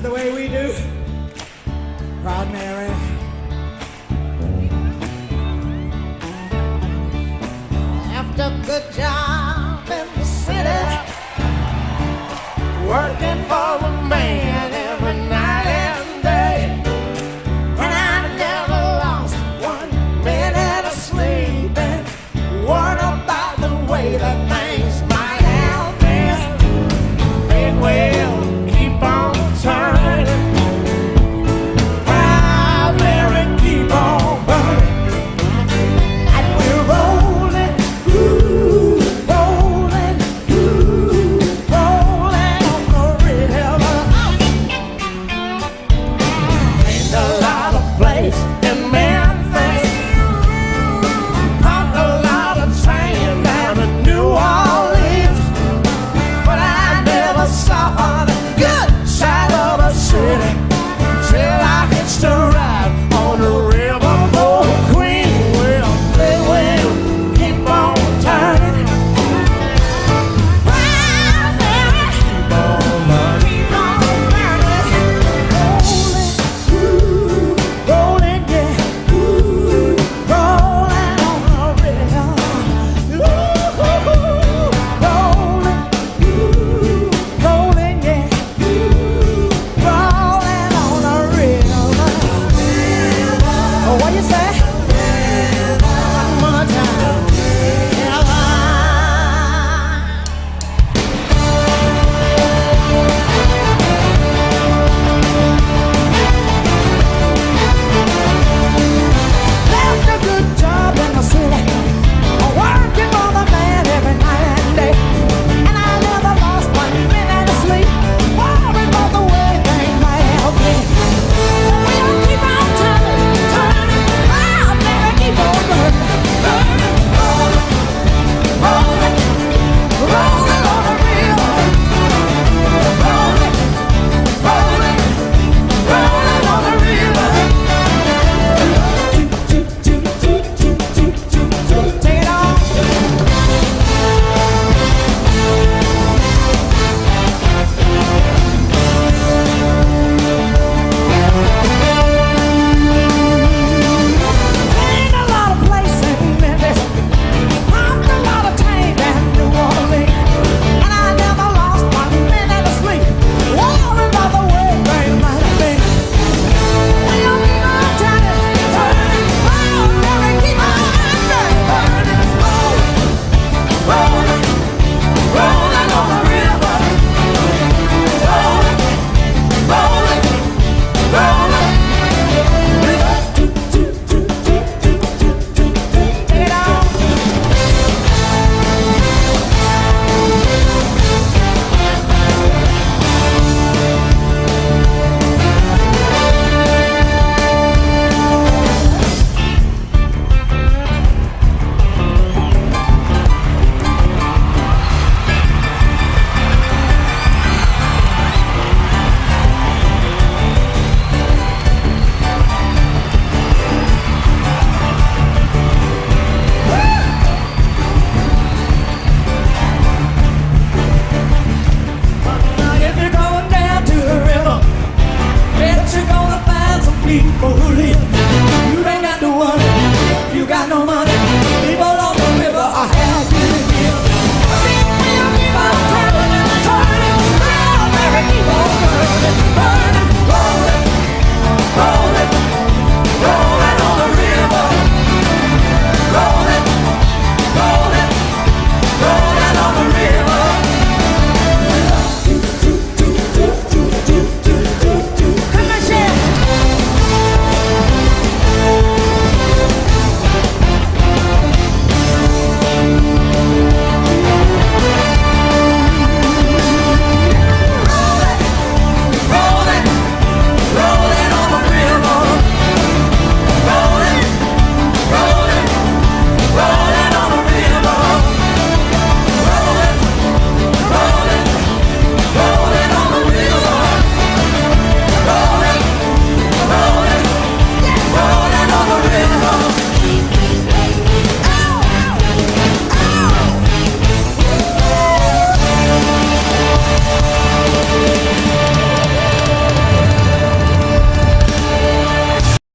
is the way we do. Proud Mary. After a good job in the city, working for a man every night and day, and I never lost 1 minute of sleep, and what about the way that things might have been? Big wheel keep on turning, proud Mary keep on burning, and we're rolling, rolling, rolling on the river. Ain't a lot of place in Memphis, pumped a lot of train down to New Orleans, but I never saw the good side of the city till I hitched a ride on the river for Queen. Well, they will keep on turning. Proud Mary, keep on burning, rolling, yeah, rolling on the river. Rolling, yeah, rolling on the river. Oh, what you say? One more time. Left a good job in the city, working for the man every night and day, and I never lost 1 minute of sleep, worrying about the way things might have been. We'll keep on turning, turning, I'll never keep on burning, burning, rolling, rolling, rolling on the river, rolling, rolling, rolling on the river. Take it off. Ain't a lot of places in Memphis, pumped a lot of tank down New Orleans, and I never lost 1 minute of sleep, worrying about the way things might have been. We'll keep on turning, turning, oh, Mary, keep on burning, burning, rolling, rolling on the river, rolling, rolling, rolling. Take it off. Now if you're going down to the river, bet you're gonna find some people